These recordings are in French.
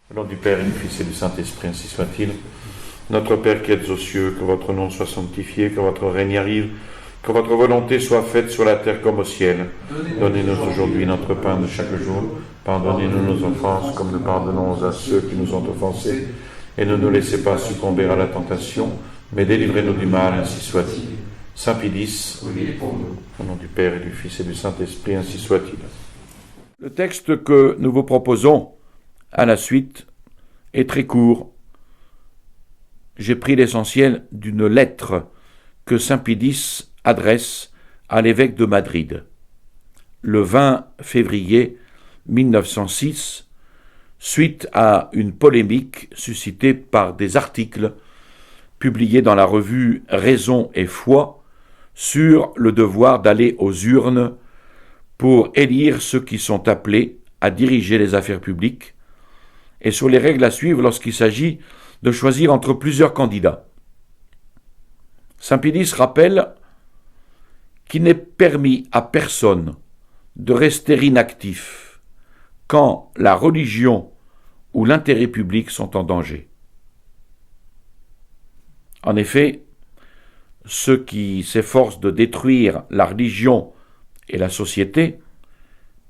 Au nom du Père et du Fils et du Saint-Esprit, ainsi soit-il. Notre Père qui êtes aux cieux, que votre nom soit sanctifié, que votre règne arrive, que votre volonté soit faite sur la terre comme au ciel. Donnez-nous aujourd'hui notre pain de chaque jour. Pardonnez-nous nos offenses, comme nous pardonnons à ceux qui nous ont offensés. Et ne nous laissez pas succomber à la tentation, mais délivrez-nous du mal, ainsi soit-il. Saint Pédis, au nom du Père et du Fils et du Saint-Esprit, ainsi soit-il. Le texte que nous vous proposons à la suite est très court. J'ai pris l'essentiel d'une lettre que saint Pédis adresse à l'évêque de Madrid le 20 février 1906, suite à une polémique suscitée par des articles publiés dans la revue Raison et Foi sur le devoir d'aller aux urnes pour élire ceux qui sont appelés à diriger les affaires publiques et sur les règles à suivre lorsqu'il s'agit de choisir entre plusieurs candidats. Saint Pédis rappelle qu'il n'est permis à personne de rester inactif quand la religion ou l'intérêt public sont en danger. En effet, ceux qui s'efforcent de détruire la religion et la société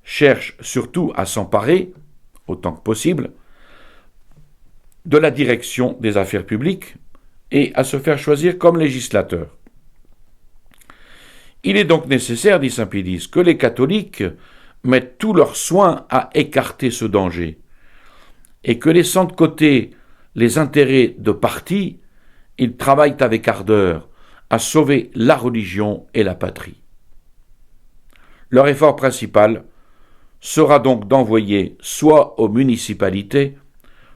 cherchent surtout à s'emparer, autant que possible, de la direction des affaires publiques et à se faire choisir comme législateur. Il est donc nécessaire, dit saint Pédis, que les catholiques mettent tous leurs soins à écarter ce danger et que laissant de côté les intérêts de parti, ils travaillent avec ardeur à sauver la religion et la patrie. Leur effort principal sera donc d'envoyer soit aux municipalités,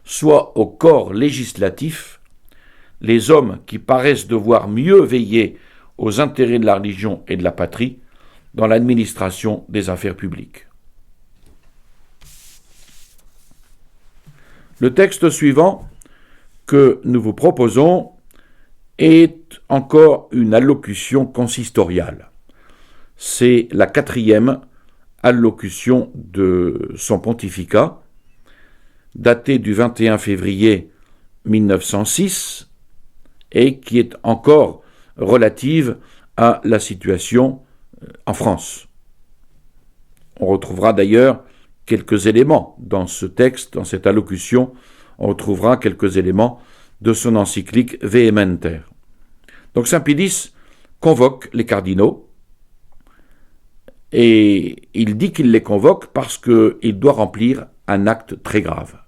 soit au corps législatif, les hommes qui paraissent devoir mieux veiller aux intérêts de la religion et de la patrie dans l'administration des affaires publiques. Le texte suivant que nous vous proposons est encore une allocution consistoriale. C'est la 4e allocution de son pontificat, datée du 21 février 1906 et qui est encore relative à la situation en France. On retrouvera d'ailleurs quelques éléments dans ce texte, dans cette allocution, on retrouvera quelques éléments de son encyclique Vehementer. Donc saint Pédis convoque les cardinaux et il dit qu'il les convoque parce qu'il doit remplir un acte très grave.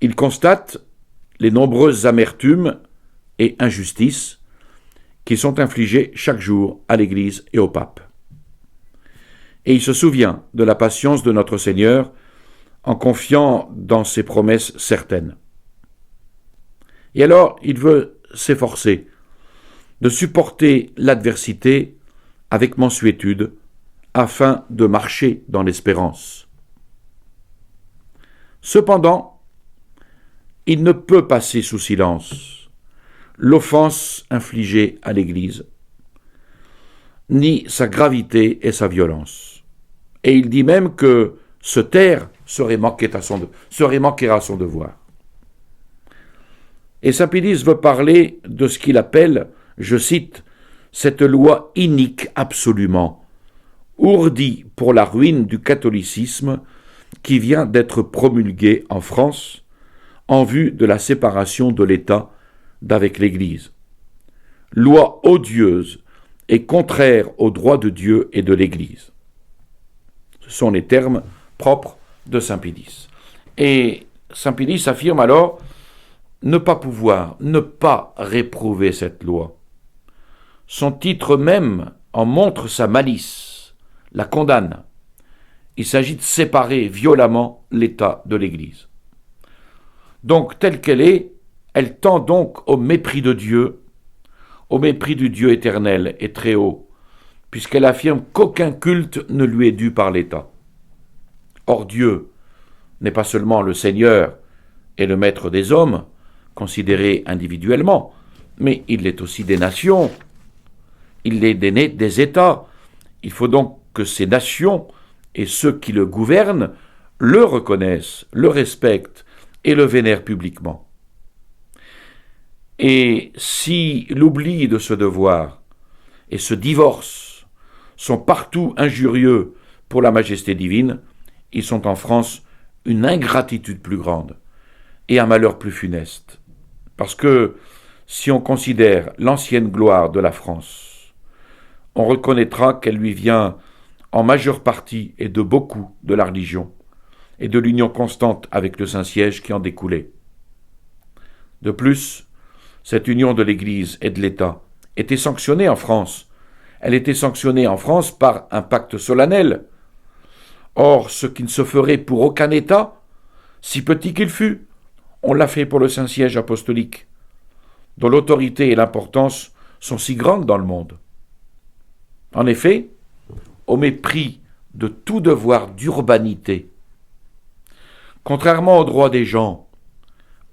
Il constate les nombreuses amertumes et injustices qui sont infligées chaque jour à l'Église et au pape. Et il se souvient de la patience de notre Seigneur en confiant dans ses promesses certaines. Et alors, il veut s'efforcer de supporter l'adversité avec mansuétude afin de marcher dans l'espérance. Cependant, il ne peut passer sous silence l'offense infligée à l'Église, ni sa gravité et sa violence. Et il dit même que se taire serait manquer à son devoir. Et saint Pédis veut parler de ce qu'il appelle, je cite, cette loi inique absolument, ourdie pour la ruine du catholicisme qui vient d'être promulguée en France en vue de la séparation de l'État d'avec l'Église. Loi odieuse et contraire aux droits de Dieu et de l'Église. Ce sont les termes propres de saint Pédis. Et saint Pédis affirme alors ne pas réprouver cette loi. Son titre même en montre sa malice, la condamne. Il s'agit de séparer violemment l'État de l'Église. Donc, telle qu'elle est, elle tend donc au mépris de Dieu, au mépris du Dieu éternel et très haut, puisqu'elle affirme qu'aucun culte ne lui est dû par l'État. Or Dieu n'est pas seulement le Seigneur et le Maître des hommes, considérés individuellement, mais il est aussi des nations, il est des États. Il faut donc que ces nations et ceux qui le gouvernent le reconnaissent, le respectent et le vénèrent publiquement. Et si l'oubli de ce devoir et ce divorce sont partout injurieux pour la majesté divine, ils sont en France une ingratitude plus grande et un malheur plus funeste. Parce que si on considère l'ancienne gloire de la France, on reconnaîtra qu'elle lui vient en majeure partie et de beaucoup de la religion et de l'union constante avec le Saint-Siège qui en découlait. De plus, cette union de l'Église et de l'État était sanctionnée en France. Elle était sanctionnée en France par un pacte solennel. Or, ce qui ne se ferait pour aucun État, si petit qu'il fût, on l'a fait pour le Saint-Siège apostolique, dont l'autorité et l'importance sont si grandes dans le monde. En effet, au mépris de tout devoir d'urbanité, contrairement aux droits des gens,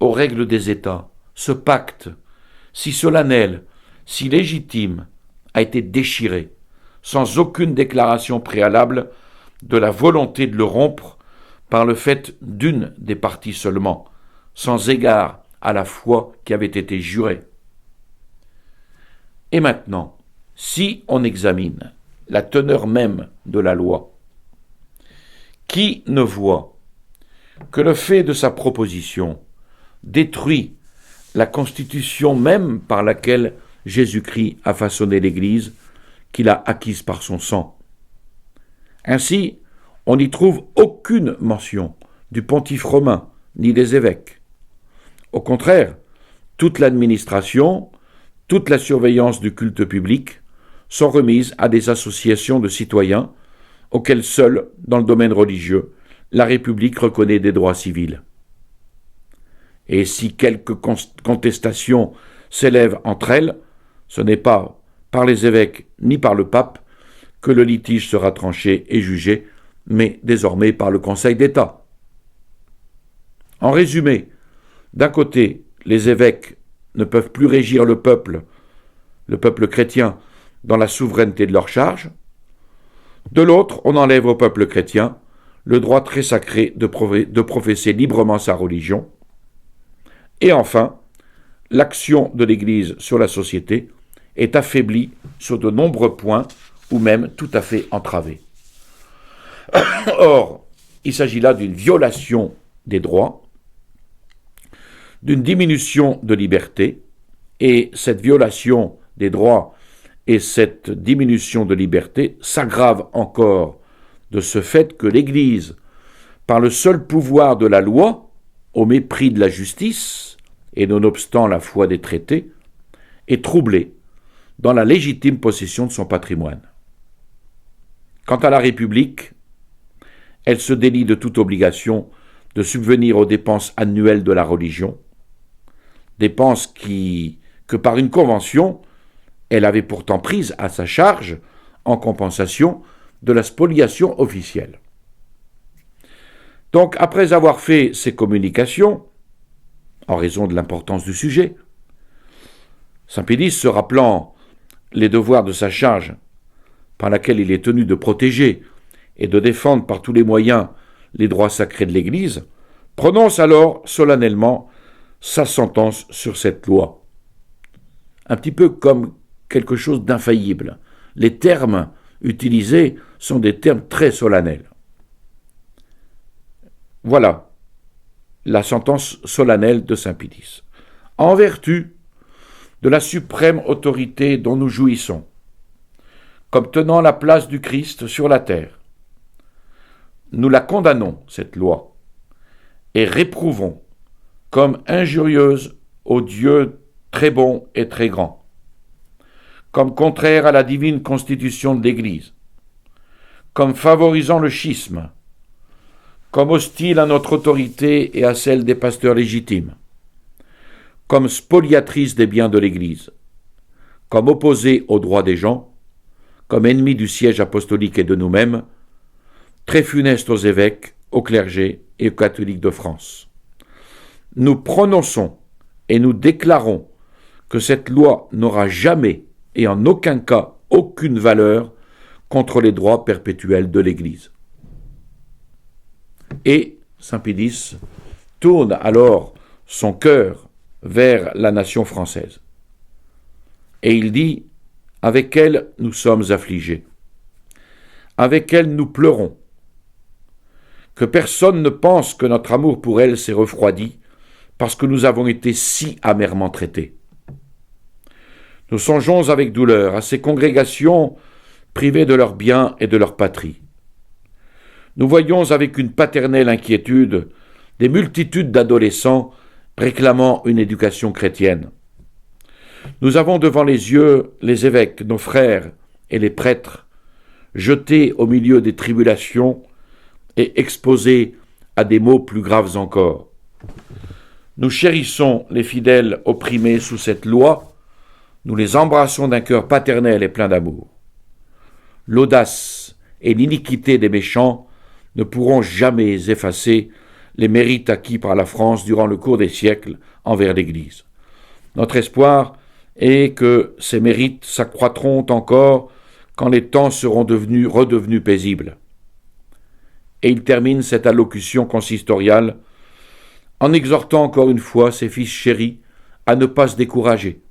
aux règles des États, ce pacte, si solennel, si légitime, a été déchiré, sans aucune déclaration préalable de la volonté de le rompre par le fait d'une des parties seulement, sans égard à la foi qui avait été jurée. Et maintenant, si on examine la teneur même de la loi, qui ne voit que le fait de sa proposition détruit la constitution même par laquelle Jésus-Christ a façonné l'Église, qu'il a acquise par son sang. Ainsi, on n'y trouve aucune mention du pontife romain, ni des évêques. Au contraire, toute l'administration, toute la surveillance du culte public sont remises à des associations de citoyens auxquelles seule, dans le domaine religieux, la République reconnaît des droits civils. Et si quelques contestations s'élèvent entre elles, ce n'est pas par les évêques ni par le pape que le litige sera tranché et jugé, mais désormais par le Conseil d'État. En résumé, d'un côté, les évêques ne peuvent plus régir le peuple chrétien, dans la souveraineté de leur charge. De l'autre, on enlève au peuple chrétien le droit très sacré de professer librement sa religion. Et enfin, l'action de l'Église sur la société est affaiblie sur de nombreux points, ou même tout à fait entravée. Or, il s'agit là d'une violation des droits, d'une diminution de liberté, et cette violation des droits et cette diminution de liberté s'aggravent encore de ce fait que l'Église, par le seul pouvoir de la loi, au mépris de la justice, et nonobstant la foi des traités, est troublée dans la légitime possession de son patrimoine. Quant à la République, elle se délie de toute obligation de subvenir aux dépenses annuelles de la religion, dépenses que par une convention, elle avait pourtant prises à sa charge en compensation de la spoliation officielle. Donc, après avoir fait ces communications, en raison de l'importance du sujet, Saint Pédis, se rappelant les devoirs de sa charge, par laquelle il est tenu de protéger et de défendre par tous les moyens les droits sacrés de l'Église, prononce alors solennellement sa sentence sur cette loi. Un petit peu comme quelque chose d'infaillible. Les termes utilisés sont des termes très solennels. Voilà la sentence solennelle de Saint Pédis. En vertu de la suprême autorité dont nous jouissons, comme tenant la place du Christ sur la terre, nous la condamnons, cette loi, et réprouvons comme injurieuse au Dieu très bon et très grand, comme contraire à la divine constitution de l'Église, comme favorisant le schisme, comme hostile à notre autorité et à celle des pasteurs légitimes, comme spoliatrice des biens de l'Église, comme opposée aux droits des gens, comme ennemi du siège apostolique et de nous-mêmes, très funeste aux évêques, au clergé et aux catholiques de France. Nous prononçons et nous déclarons que cette loi n'aura jamais et en aucun cas aucune valeur contre les droits perpétuels de l'Église. Et saint Pédis tourne alors son cœur vers la nation française. Et il dit, avec elle nous sommes affligés, avec elle nous pleurons, que personne ne pense que notre amour pour elle s'est refroidi parce que nous avons été si amèrement traités. Nous songeons avec douleur à ces congrégations privées de leurs biens et de leur patrie. Nous voyons avec une paternelle inquiétude des multitudes d'adolescents réclamant une éducation chrétienne. Nous avons devant les yeux les évêques, nos frères et les prêtres, jetés au milieu des tribulations et exposés à des maux plus graves encore. Nous chérissons les fidèles opprimés sous cette loi, nous les embrassons d'un cœur paternel et plein d'amour. L'audace et l'iniquité des méchants ne pourront jamais effacer les mérites acquis par la France durant le cours des siècles envers l'Église. Notre espoir est que ces mérites s'accroîtront encore quand les temps seront redevenus paisibles. Et il termine cette allocution consistoriale en exhortant encore une fois ses fils chéris à ne pas se décourager,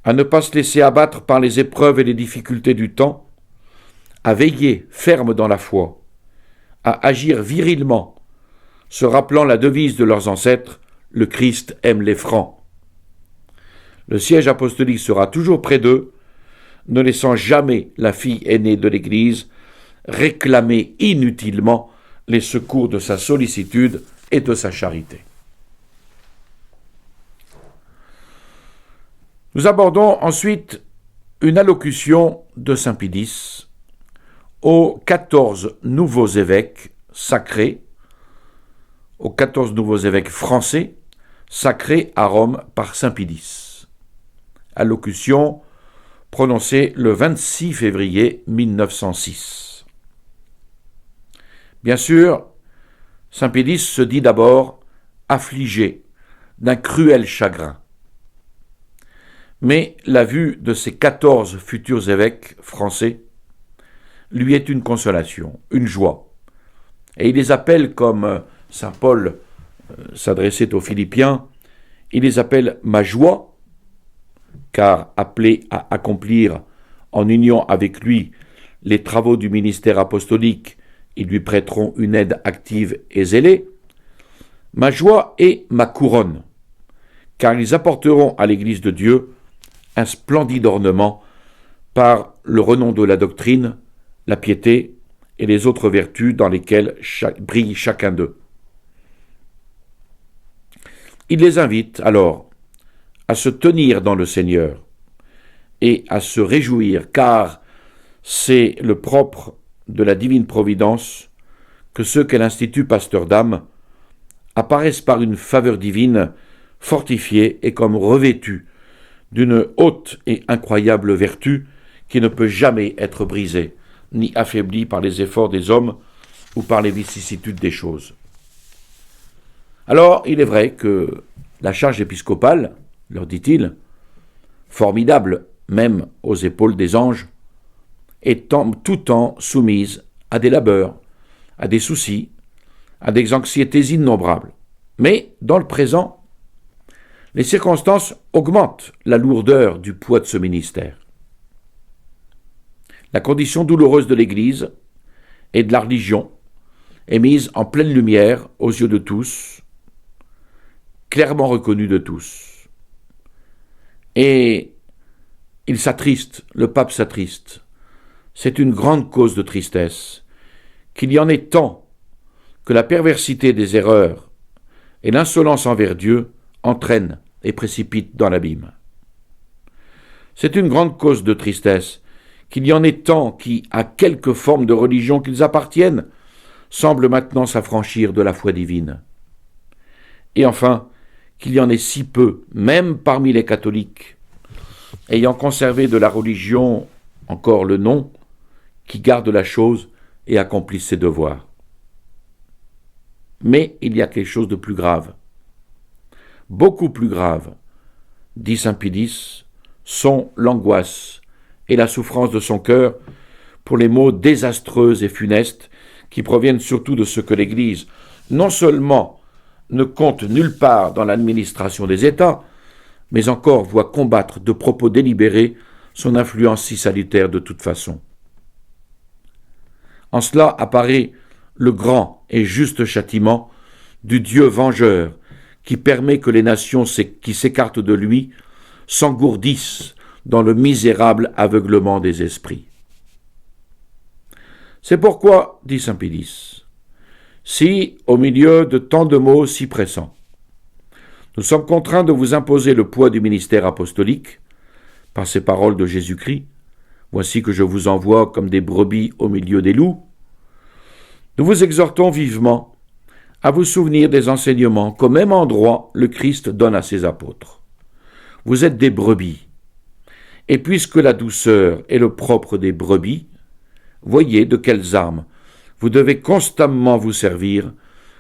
à ne pas se laisser abattre par les épreuves et les difficultés du temps, à veiller ferme dans la foi, à agir virilement, se rappelant la devise de leurs ancêtres, le Christ aime les francs. Le siège apostolique sera toujours près d'eux, ne laissant jamais la fille aînée de l'Église réclamer inutilement les secours de sa sollicitude et de sa charité. Nous abordons ensuite une allocution de saint Pédis aux 14 nouveaux évêques sacrés, aux 14 nouveaux évêques français sacrés à Rome par saint Pédis. Allocution prononcée le 26 février 1906. Bien sûr, saint Pédis se dit d'abord affligé d'un cruel chagrin. Mais la vue de ces 14 futurs évêques français lui est une consolation, une joie. Et il les appelle, comme saint Paul s'adressait aux Philippiens, il les appelle ma joie, car appelés à accomplir en union avec lui les travaux du ministère apostolique, ils lui prêteront une aide active et zélée, ma joie et ma couronne, car ils apporteront à l'Église de Dieu un splendide ornement par le renom de la doctrine, la piété et les autres vertus dans lesquelles brille chacun d'eux. Il les invite alors à se tenir dans le Seigneur et à se réjouir, car c'est le propre de la divine providence que ceux qu'elle institue pasteurs d'âme apparaissent par une faveur divine fortifiés et comme revêtus d'une haute et incroyable vertu qui ne peut jamais être brisée, ni affaiblie par les efforts des hommes ou par les vicissitudes des choses. Alors, il est vrai que la charge épiscopale, leur dit-il, formidable même aux épaules des anges, est en tout temps soumise à des labeurs, à des soucis, à des anxiétés innombrables. Mais, dans le présent, les circonstances augmentent la lourdeur du poids de ce ministère. La condition douloureuse de l'Église et de la religion est mise en pleine lumière aux yeux de tous, clairement reconnue de tous. Et il s'attriste, le pape s'attriste. C'est une grande cause de tristesse, qu'il y en ait tant que la perversité des erreurs et l'insolence envers Dieu entraînent et précipitent dans l'abîme. C'est une grande cause de tristesse qu'il y en ait tant qui, à quelque forme de religion qu'ils appartiennent, semblent maintenant s'affranchir de la foi divine. Et enfin, qu'il y en ait si peu, même parmi les catholiques, ayant conservé de la religion encore le nom, qui gardent la chose et accomplissent ses devoirs. Mais il y a quelque chose de plus grave. Beaucoup plus grave, dit saint Pédis, sont l'angoisse et la souffrance de son cœur pour les maux désastreux et funestes qui proviennent surtout de ce que l'Église, non seulement ne compte nulle part dans l'administration des États, mais encore voit combattre de propos délibérés son influence si salutaire de toute façon. En cela apparaît le grand et juste châtiment du Dieu vengeur qui permet que les nations qui s'écartent de lui s'engourdissent dans le misérable aveuglement des esprits. C'est pourquoi, dit saint Pédis, si, au milieu de tant de maux si pressants, nous sommes contraints de vous imposer le poids du ministère apostolique, par ces paroles de Jésus-Christ, voici que je vous envoie comme des brebis au milieu des loups, nous vous exhortons vivement à vous souvenir des enseignements qu'au même endroit le Christ donne à ses apôtres. Vous êtes des brebis, et puisque la douceur est le propre des brebis, voyez de quelles armes vous devez constamment vous servir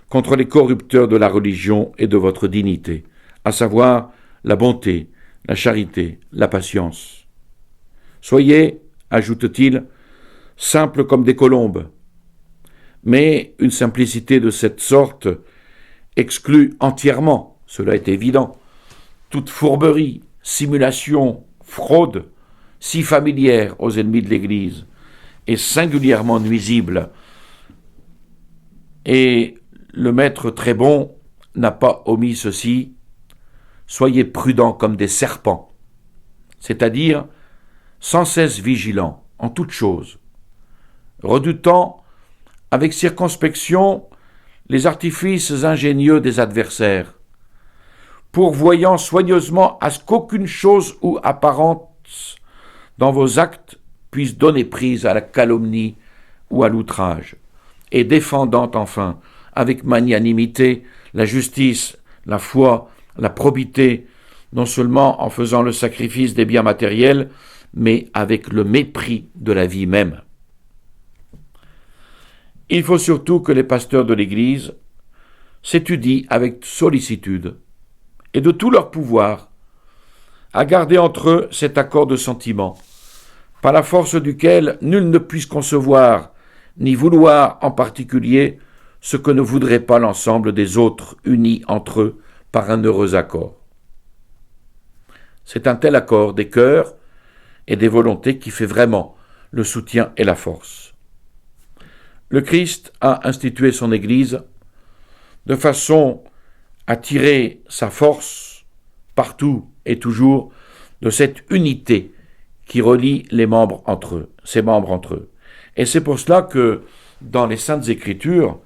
contre les corrupteurs de la religion et de votre dignité, à savoir la bonté, la charité, la patience. Soyez, ajoute-t-il, simples comme des colombes, mais une simplicité de cette sorte exclut entièrement, cela est évident, toute fourberie, simulation, fraude, si familière aux ennemis de l'Église, et singulièrement nuisible. Et le maître très bon n'a pas omis ceci, soyez prudents comme des serpents, c'est-à-dire sans cesse vigilants en toutes choses, redoutant avec circonspection les artifices ingénieux des adversaires, pourvoyant soigneusement à ce qu'aucune chose ou apparence dans vos actes puisse donner prise à la calomnie ou à l'outrage, et défendant enfin avec magnanimité la justice, la foi, la probité, non seulement en faisant le sacrifice des biens matériels, mais avec le mépris de la vie même. Il faut surtout que les pasteurs de l'Église s'étudient avec sollicitude et de tout leur pouvoir à garder entre eux cet accord de sentiment, par la force duquel nul ne puisse concevoir ni vouloir en particulier ce que ne voudrait pas l'ensemble des autres unis entre eux par un heureux accord. C'est un tel accord des cœurs et des volontés qui fait vraiment le soutien et la force. Le Christ a institué son Église de façon à tirer sa force partout et toujours de cette unité qui relie les membres entre eux, ses membres entre eux. Et c'est pour cela que dans les Saintes Écritures,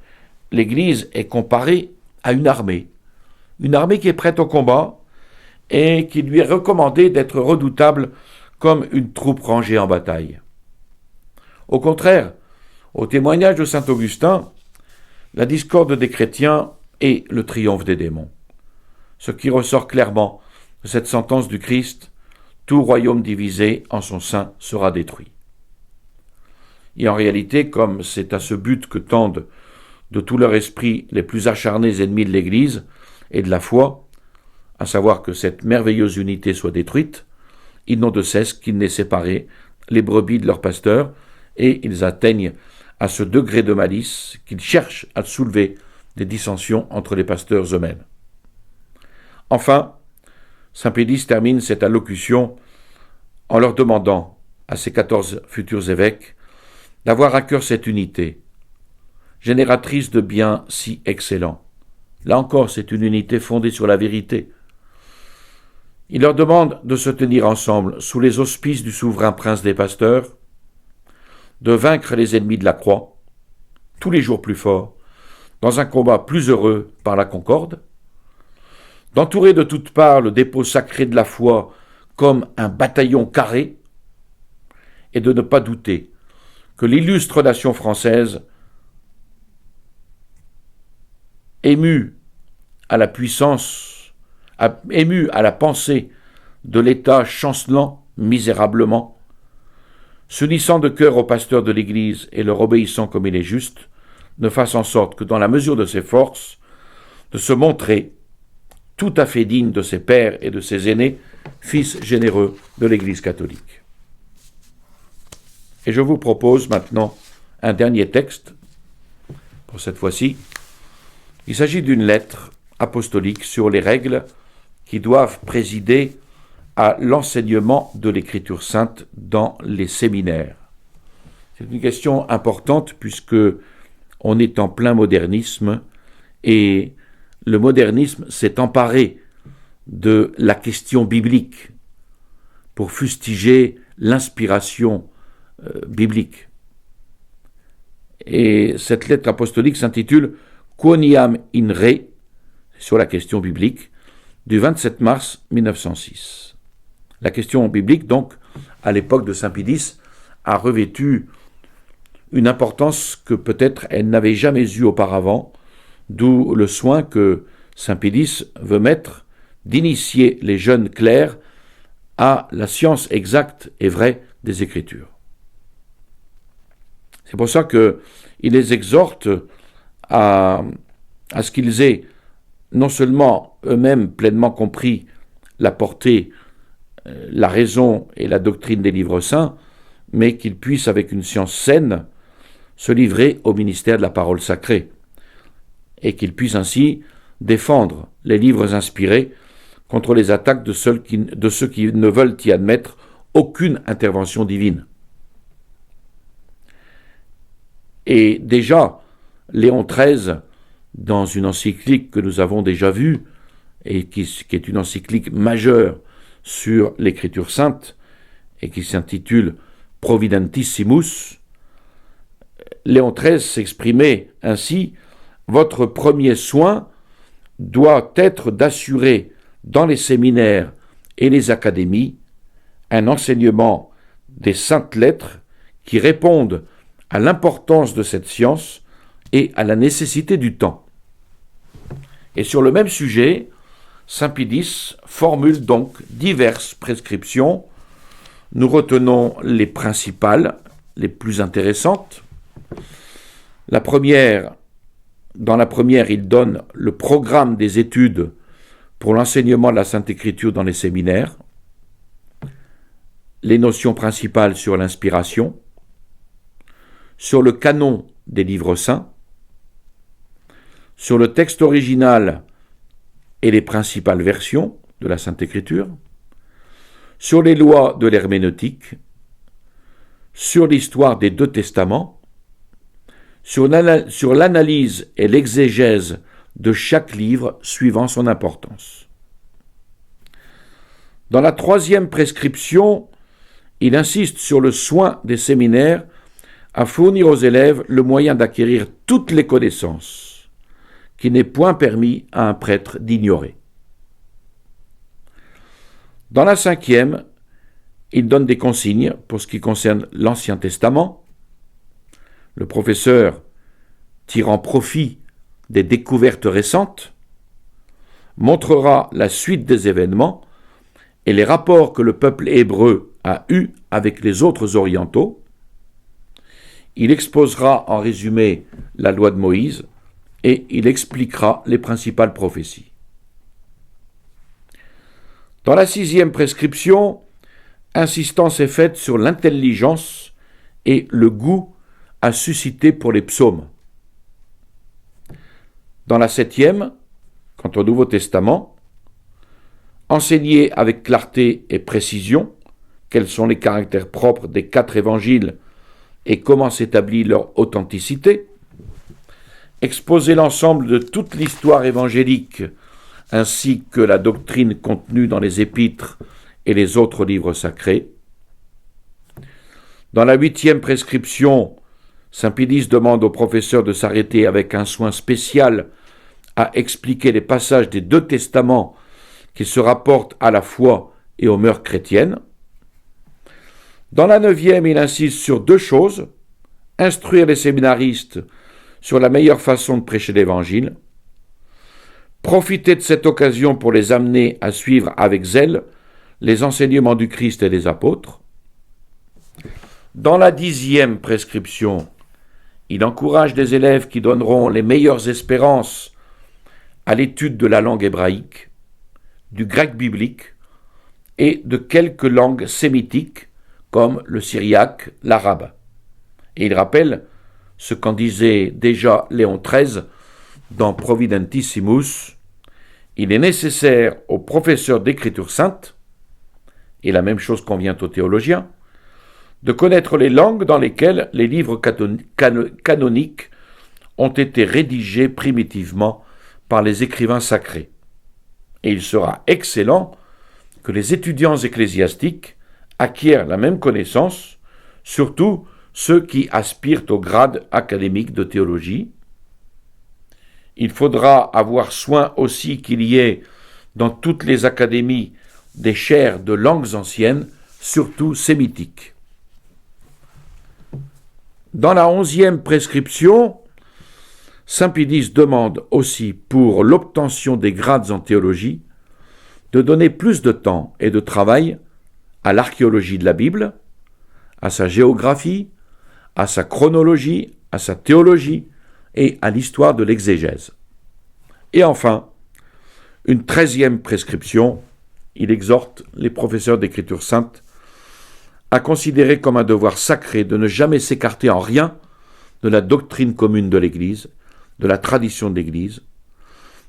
l'Église est comparée à une armée qui est prête au combat et qui lui est recommandée d'être redoutable comme une troupe rangée en bataille. Au contraire, au témoignage de saint Augustin, la discorde des chrétiens est le triomphe des démons. Ce qui ressort clairement de cette sentence du Christ, tout royaume divisé en son sein sera détruit. Et en réalité, comme c'est à ce but que tendent de tout leur esprit les plus acharnés ennemis de l'Église et de la foi, à savoir que cette merveilleuse unité soit détruite, ils n'ont de cesse qu'ils n'aient séparé les brebis de leur pasteur, et ils atteignent à ce degré de malice qu'ils cherchent à soulever des dissensions entre les pasteurs eux-mêmes. Enfin, saint Pédis termine cette allocution en leur demandant à ces 14 futurs évêques d'avoir à cœur cette unité, génératrice de biens si excellents. Là encore, c'est une unité fondée sur la vérité. Il leur demande de se tenir ensemble sous les auspices du souverain prince des pasteurs, de vaincre les ennemis de la croix, tous les jours plus forts, dans un combat plus heureux par la concorde, d'entourer de toutes parts le dépôt sacré de la foi comme un bataillon carré, et de ne pas douter que l'illustre nation française, émue à la puissance, émue à la pensée de l'État chancelant misérablement, s'unissant de cœur aux pasteurs de l'Église et leur obéissant comme il est juste, ne fasse en sorte que dans la mesure de ses forces, de se montrer tout à fait digne de ses pères et de ses aînés, fils généreux de l'Église catholique. Et je vous propose maintenant un dernier texte pour cette fois-ci. Il s'agit d'une lettre apostolique sur les règles qui doivent présider à l'enseignement de l'Écriture sainte dans les séminaires. C'est une question importante puisque on est en plein modernisme et le modernisme s'est emparé de la question biblique pour fustiger l'inspiration biblique. Et cette lettre apostolique s'intitule Quoniam in Re, sur la question biblique, du 27 mars 1906. La question biblique, donc, à l'époque de Saint Pie X, a revêtu une importance que peut-être elle n'avait jamais eue auparavant, d'où le soin que Saint Pie X veut mettre d'initier les jeunes clercs à la science exacte et vraie des Écritures. C'est pour ça qu'il les exhorte à ce qu'ils aient non seulement eux-mêmes pleinement compris la portée, la raison et la doctrine des livres saints, mais qu'ils puissent, avec une science saine, se livrer au ministère de la parole sacrée, et qu'ils puissent ainsi défendre les livres inspirés contre les attaques de ceux qui ne veulent y admettre aucune intervention divine. Et déjà, Léon XIII, dans une encyclique que nous avons déjà vue, et qui est une encyclique majeure sur l'Écriture sainte, et qui s'intitule Providentissimus, Léon XIII s'exprimait ainsi: « Votre premier soin doit être d'assurer dans les séminaires et les académies un enseignement des saintes lettres qui répondent à l'importance de cette science et à la nécessité du temps. » Et sur le même sujet, Saint Pie X formule donc diverses prescriptions. Nous retenons les principales, les plus intéressantes. Dans la première, il donne le programme des études pour l'enseignement de la Sainte Écriture dans les séminaires, les notions principales sur l'inspiration, sur le canon des livres saints, sur le texte original et les principales versions de la Sainte Écriture, sur les lois de l'herméneutique, sur l'histoire des deux testaments, sur l'analyse et l'exégèse de chaque livre suivant son importance. Dans la troisième prescription, il insiste sur le soin des séminaires à fournir aux élèves le moyen d'acquérir toutes les connaissances qu'il n'est point permis à un prêtre d'ignorer. Dans la cinquième, il donne des consignes pour ce qui concerne l'Ancien Testament. Le professeur, tirant profit des découvertes récentes, montrera la suite des événements et les rapports que le peuple hébreu a eus avec les autres orientaux. Il exposera en résumé la loi de Moïse et il expliquera les principales prophéties. Dans la sixième prescription, insistance est faite sur l'intelligence et le goût à susciter pour les psaumes. Dans la septième, quant au Nouveau Testament, enseigner avec clarté et précision quels sont les caractères propres des 4 évangiles et comment s'établit leur authenticité, exposer l'ensemble de toute l'histoire évangélique ainsi que la doctrine contenue dans les épîtres et les autres livres sacrés. Dans la 8e prescription, Saint Pie X demande au professeur de s'arrêter avec un soin spécial à expliquer les passages des 2 testaments qui se rapportent à la foi et aux mœurs chrétiennes. Dans la 9e, il insiste sur 2 choses: instruire les séminaristes sur la meilleure façon de prêcher l'Évangile, profiter de cette occasion pour les amener à suivre avec zèle les enseignements du Christ et des apôtres. Dans la 10e prescription, il encourage des élèves qui donneront les meilleures espérances à l'étude de la langue hébraïque, du grec biblique et de quelques langues sémitiques comme le syriaque, l'arabe. Et il rappelle ce qu'en disait déjà Léon XIII dans Providentissimus. Il est nécessaire aux professeurs d'écriture sainte, et la même chose convient aux théologiens, de connaître les langues dans lesquelles les livres canoniques ont été rédigés primitivement par les écrivains sacrés. Et il sera excellent que les étudiants ecclésiastiques acquièrent la même connaissance, surtout ceux qui aspirent au grade académique de théologie. Il faudra avoir soin aussi qu'il y ait dans toutes les académies des chaires de langues anciennes, surtout sémitiques. Dans la 11e prescription, Saint Pie X demande aussi, pour l'obtention des grades en théologie, de donner plus de temps et de travail à l'archéologie de la Bible, à sa géographie, à sa chronologie, à sa théologie et à l'histoire de l'exégèse. Et enfin, une 13e prescription, il exhorte les professeurs d'écriture sainte à considérer comme un devoir sacré de ne jamais s'écarter en rien de la doctrine commune de l'Église, de la tradition de l'Église,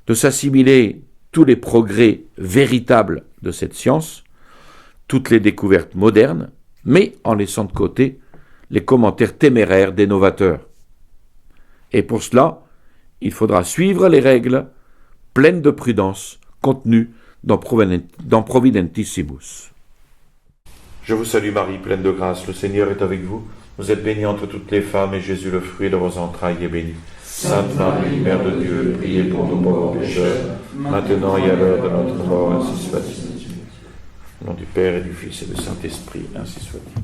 de s'assimiler tous les progrès véritables de cette science, toutes les découvertes modernes, mais en laissant de côté les commentaires téméraires des novateurs. Et pour cela, il faudra suivre les règles pleines de prudence contenues dans Providentissimus. Je vous salue Marie, pleine de grâce, le Seigneur est avec vous. Vous êtes bénie entre toutes les femmes, et Jésus, le fruit de vos entrailles, est béni. Sainte Marie, Mère de Dieu, priez pour nous pauvres pécheurs, maintenant et à l'heure de notre mort, ainsi soit-il. Au nom du Père et du Fils et du Saint-Esprit, ainsi soit-il.